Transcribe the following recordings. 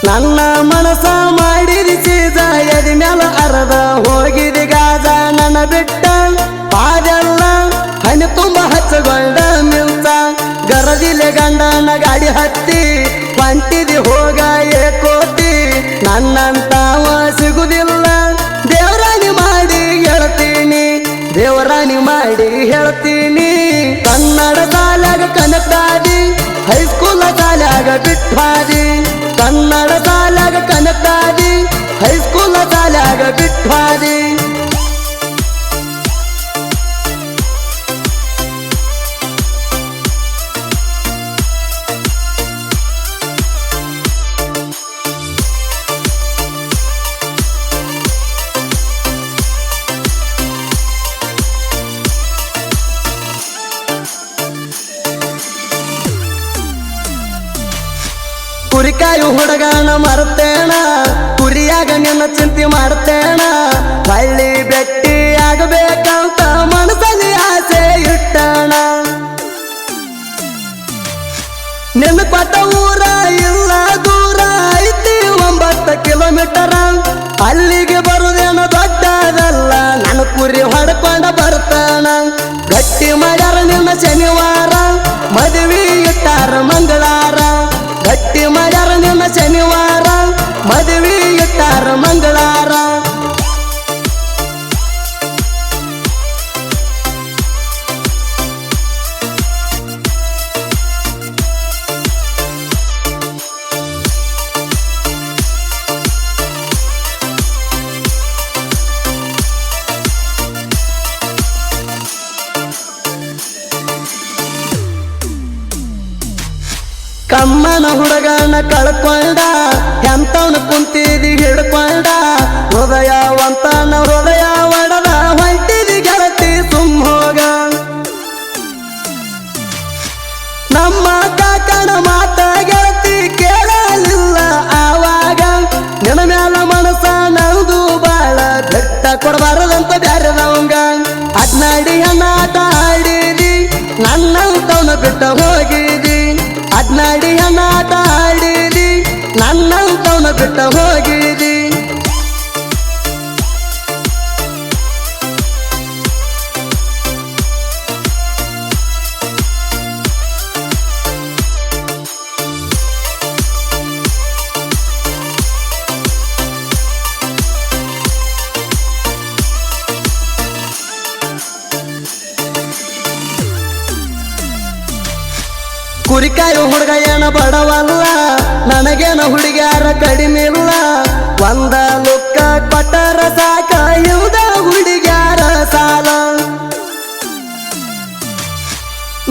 ನನ್ನ ಮನಸ ಮಾಡಿದಿ ಸೀಜ ಎದಿ ಮ್ಯಾಲ ಅರದ ಹೋಗಿದಿ ಗಾಜ ನನ್ನ ಬಿಟ್ಟ ಪಾದೆಲ್ಲ ಹನಿ ತುಂಬ ಹಚ್ಚಗೊಂಡ ಮಿಲ್ಸ ಗರದಿಲೆ ಗಂಡನ ಗಾಡಿ ಹತ್ತಿ ಹೊಂಟಿದಿ ಹೋಗ ಏಕೋತಿ ನನ್ನಂತಾವ ಸಿಗುದಿಲ್ಲ ದೇವರಾಣಿ ಮಾಡಿ ಹೇಳ್ತೀನಿ ದೇವರಾಣಿ ಮಾಡಿ ಹೇಳ್ತೀನಿ ಕನ್ನಡ ಶಾಲ್ಯಾಗ ಕನಕ್ತಾದಿ ಹೈಸ್ಕೂಲ್ ಶಾಲ್ಯಾಗ ಬಿಟ್ಟಾದಿ ಕನ್ನಡ ಶಾಲ್ಯಾಗ ಕನಕ್ತಾದಿ ಹೈಸ್ಕೂಲ್ ಶಾಲ್ಯಾಗ ಬಿಟ್ಟಾದಿ ಕುರಿಕಾಯು ಹುಡುಗನ ಮರ್ತೇಣ ಕುರಿಯಾಗ ನಿನ್ನ ಚಿಂತೆ ಮಾಡ್ತೇಣ ಹಳ್ಳಿ ಬೆಟ್ಟಿ ಆಗಬೇಕಂತ ಮನಸ್ಸಲ್ಲಿ ಆಸೆ ಇಟ್ಟಣ ನಿನ್ನ ಕೊಟ್ಟ ಊರ ಇಲ್ಲ ದೂರ ಐತಿ 9 ಕಿಲೋಮೀಟರ್ ಅಲ್ಲಿಗೆ ಬರುದೇನೋ ದೊಡ್ಡದಲ್ಲ ನನ್ನ ಕುರಿ ಹೊಡ್ಕೊಂಡ ಬರ್ತಾನ ಗಟ್ಟಿ ಮಾಡ್ಯಾರ ನಿನ್ನ ಶನಿವಾರ ಮದುವೆ ಇಟ್ಟಾರ ಮಂಗಳಾರ ಗಟ್ಟಿ ಮಾಡ್ಯಾರ ನಿನ್ನ ಶನಿವಾರ ಮದುವೆ ಇಟ್ಟಾರ ಮಂಗಳಾರ ಕಮ್ಮನ ಹುಡುಗನ ಕಳ್ಕೊಂಡ ಎಂತವನು ಕುಂತಿದಿ ಹಿಡ್ಕೊಂಡ ಹೃದಯವಂತನ ಹೃದಯ ಒಡದ ಹೊಂಟಿದಿ ಗೆಳತಿ ಸುಮ್ ಹೋಗ ನಮ್ಮ ಕಾಕನ ಮಾತ ಗೆಳತಿ ಕೇಳಲಿಲ್ಲ ಆವಾಗ ನಿನ್ನ ಮ್ಯಾಲ ಮನಸ ನೌದು ಬಾಳ ಬೆಟ್ಟ ಕೊಡಬಾರದಂತ ಬ್ಯಾರದವಂಗ ಅಡ್ನಾಡಿ ಹಣ್ಣಾಟ ಆಡಿದಿ ನನ್ನಂತವನ ಬಿಟ್ಟ ಹೋಗಿದಿ ಅಡ್ನಾಡಿ ಹಣ್ಣಾಟ ಆಡಿದಿ ನನ್ನಂತವನ ಬಿಟ್ಟ ಹೋಗಿದಿ ಕುರಿಕಾಯು ಹುಡುಗ ಏನ ಬಡವಲ್ಲ ನನಗೇನ ಹುಡುಗ್ಯಾರ ಕಡಿಮೆ ಇಲ್ಲ ಒಂದ ಲುಕ್ಕ ಕೊಟ್ಟರ ಸಾಕ ಇವ್ದ ಹುಡುಗ್ಯಾರ ಸಾಲ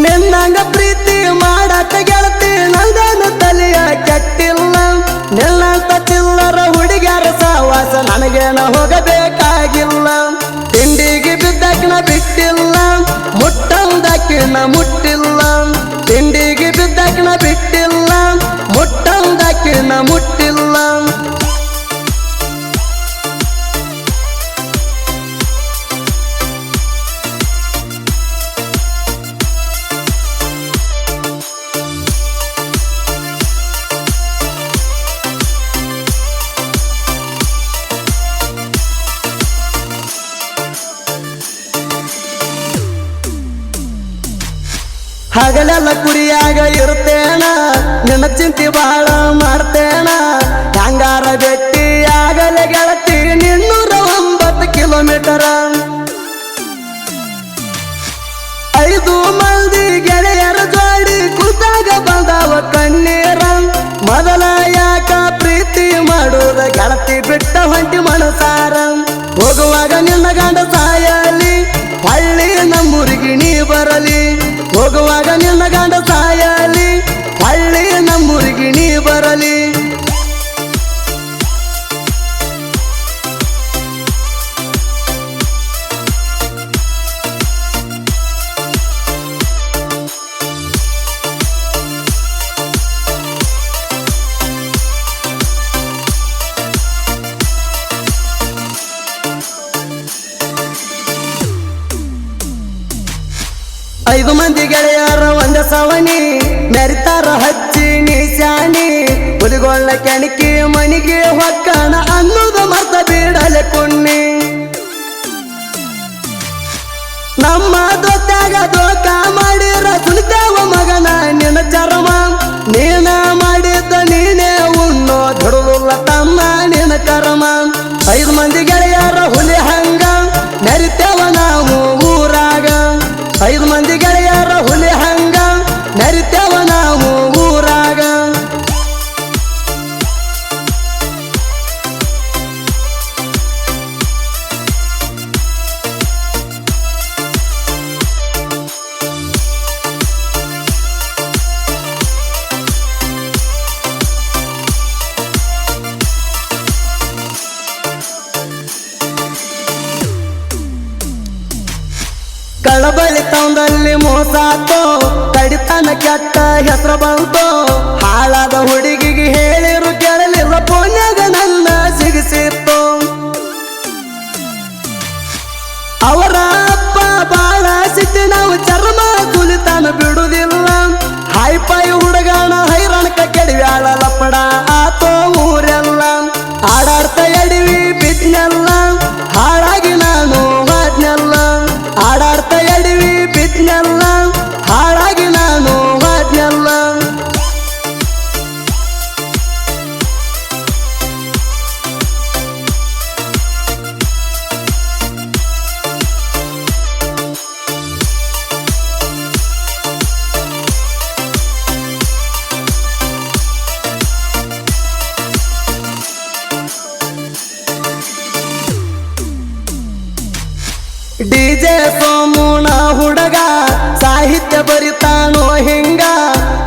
ನಿನ್ನಂಗ ಪ್ರೀತಿ ಮಾಡಾಕ ಗೆಳತಿ ನಂದನ ತಲೆಯ ಕೆಟ್ಟಿಲ್ಲ ನಿನ್ನಂತ ಚಿಲ್ಲರ ಹುಡುಗ್ಯಾರ ಸಹವಾಸ ನನಗೇನ ಹೋಗಬೇಕಾಗಿಲ್ಲ ತಿಂಡಿಗೆ ಬಿದ್ದಕ್ಕಿನ ಬಿಟ್ಟಿಲ್ಲ ಮುಟ್ಟಂದಕ್ಕಿನ ಮುಟ್ಟಿಲ್ಲ ತಿಂಡಿಗೆ ಬಿದ್ದಕ್ಕಿನ ಬಿಟ್ಟಿಲ್ಲ ಮುಟ್ಟಂದಕ್ಕಿನ ಮುಟ್ಟಿಲ್ಲ ಹಗಲೆಲ್ಲ ಕುರಿಯಾಗ ಇರ್ತೇಣ ನಿನ್ನ ಚಿಂತೆ ಬಾಳ ಮಾಡ್ತೇಣ ಹಂಗಾರ ಬೆಟ್ಟಿ ಆಗಲೇ ಗೆಳತಿ 209 ಕಿಲೋಮೀಟರ್ 5 ಮಂದಿ ಗೆಳೆಯರ ಜೋಡಿ ಕುಂತಾಗ ಬಂದವ ಕಣ್ಣೀರ ಮೊದಲ ಯಾಕ ಪ್ರೀತಿ ಮಾಡುದ ಗೆಳತಿ ಬಿಟ್ಟ ಹೊಂಟಿ ಮನಸಾರ ಹೋಗುವಾಗ ನಿನ್ನ ಗಂಡ ಸಾಯಲಿ ಹಳ್ಳಿ ನಮ್ಮೂರಿಗೆ ನೀ ಬರಲಿ ಹೋಗುವಾಗ ನಿನ್ನ ಗಂಡ ಸಾಯಲಿ ಹಳ್ಳಿ ನಮ್ಮೂರಿಗೆ ನೀ ಬರಲಿ ಮಂದಿ ಗೆಳೆಯರ ಒಂದ ಸವಣಿ ಮೆರಿತಾರ ಹಚ್ಚಿ ನೀ ಶಾಣಿ ಹುಲಿಗೊಳ್ಳ ಕೆಣಕಿ ಮನಿಗೆ ಹೊಕ್ಕಣ ಅನ್ನೋದು ಮರ್ತ ಬಿಡಲೆ ಕುಣ್ಣಿ ನಮ್ಮ ದೊತ್ತಾಗ ದೋಕ ಮಾಡಿರ ಸುಲಿತಾವ ಮಗನ ನಿನ್ನ ಚರ್ಮ ನೀನ ಮಾಡಿದ್ದ ನೀನೇ ಉಣ್ಣೋ ಧಡುಲ್ಲ ತಮ್ಮ ನಿನ್ನ ಕರ್ಮ 5 ಮಂದಿ ಗೆಳೆಯರ ಹುಲಿ ಹಂಗ ನರಿತೇವ ನಾವು ಊರಾಗ 5 ಮಂದಿ ಗೆಳೆಯರ ಹುಲಿ ಹಂಗ ನರಿತೇವ ನಾವು ಊರಾಗ ಕಳಬಳಿ ತೌಂದಲ್ಲಿ ಮೋಸಾತೋ ಕಡಿತನ ಕೆಟ್ಟ ಹೆಸರು ಬಂತು ಹಾಳಾದ ಹುಡುಗಿಗೆ ಹೇಳಿರು ಕೇಳಲಿಲ್ಲ ಪುಣ್ಯಾಗ ನನ್ನ ಸಿಗಿಸಿತ್ತು ಅವರ ಅಪ್ಪ ಬಾಳ ಸಿಟ್ಟಿ ನಾವು ಚರ್ಮ ತುಲಿತಾನ ಬಿಡುವುದಿಲ್ಲ ಹೈಪೈ ಹುಡುಗನ ಹೈರಾಣಕ ಕೆಡವ್ಯಾಳ ಲಪಡ ಆತೋ ಊರೆಲ್ಲ ಆಡಾಡ್ತ ಎಡಿವಿ ಬಿದ್ನೆಲ್ಲ ಹಾಳಾಗಿ ನಾನು ಹಾಡ್ನೆಲ್ಲ ಆಡಾಡ್ತ ಎಡಿವಿ ಬಿದ್ನೆಲ್ಲ ಹಾಳಾಗಿ ನಾನು ಹಾಡ್ನೆಲ್ಲ ಡಿಜೆ ಸೋಮುನ ಹುಡುಗ ಸಾಹಿತ್ಯ ಬರಿತಾನೋ ಹಿಂಗ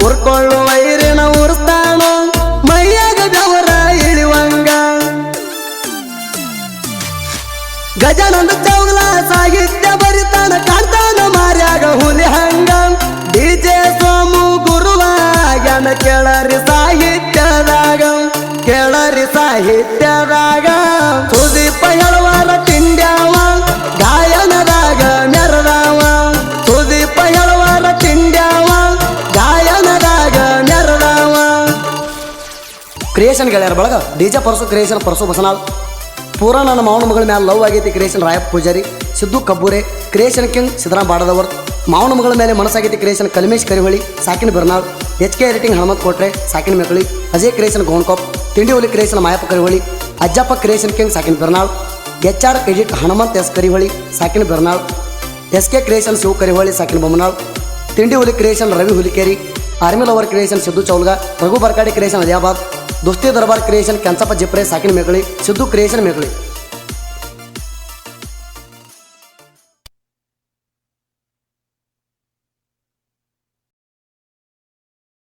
ಉರ್ಕೊಳ್ಳು ವೈರಿನ ಉರ್ಸ್ತಾನೋ ಮೈಯಾಗ ಬೆವರ ಇಳಿವಂಗ ಗಜಾನಂದ ಚೌಗಲ ಸಾಹಿತ್ಯ ಬರಿತಾನ ಕಾಣ್ತಾನ ಮಾರ್ಯಾಗ ಹುಲಿ ಹಂಗ ಡಿಜೆ ಸೋಮು ಗುರುವಾಗ್ಯಾನ ಕೇಳರಿ ಸಾಹಿತ್ಯದಾಗ ಸುದೀಪ ಹೇಳುವಾರ ತಿಂಡ್ಯಾವ ಗಾಯನದಾಗ ಮೆರದಾವ ಸುದೀಪ ಹೇಳುವಾರ ತಿಂಡ್ಯಾವ ಗಾಯನದಾಗ ಮೆರದಾವ ಕ್ರಿಯೇಷನ್ ಗೆಳೆಯರ ಬಳಗ ಡಿಜೆ ಕ್ರಿಯೇಷನ್ ಪರಸು ಬಸನಾಳ್ ಪೂರ ನನ್ನ ಮಾವನ ಮಗಳ ಮೇಲೆ ಲವ್ ಆಗೈತಿ creation Rayappa Pujari Siddu Kabbure creation king Siddaram Badadavar ಮಾವನ ಮಗಳ ಮೇಲೆ ಮನಸ್ಸಾಗೈತಿ ಕ್ರಿಯೇಷನ್ ಕಲ್ಮೇಶ್ ಕರಿಹೊಳಿ ಸಾಕಿನ ಬಿರ್ನಾಳ್ HK ಎಡಿಟಿಂಗ್ ಹನುಮಂತ್ ಕೋಟ್ರೆ ಸಾಕಿನ ಮೆಕಳಿ ಅಜಯ್ ಕ್ರಿಯೇಷನ್ ಗೋಣ್ಕೊಪ್ ತಿಂಡಿ ಹುಲಿ creation Mayappa Kariholi Ajjappa creation king ಸಾಕಿನ Birnal HR edit Hanumant S Kariholi ಸಾಕಿನ ಬಿರ್ನಾಳ್ SK ಕ್ರಿಯೇಷನ್ ಶಿವ ಕರಿಹೊಳಿ ಸಾಕಿನ ಬೊಮ್ಮನಾಳ್ ತಿಂಡಿ ಹುಲಿ creation Ravi Hulikeri army lover creation Siddu ಚೌಲ್ಗ ರಘು ಬರ್ಕಾಡಿ ಕ್ರಿಯೇಷನ್ ಅಲಿಯಾಬಾದ್ ದೋಸ್ತಿ ದರ್ಬಾರ್ ಕ್ರಿಯೇಷನ್ ಕೆಂಚಪ್ಪ ಜಿಪ್ರೆ ಸಾಕಿನ ಮೇಕಳಿ ಸಿದ್ದು ಕ್ರಿಯೇಷನ್ ಮೇಕಳಿ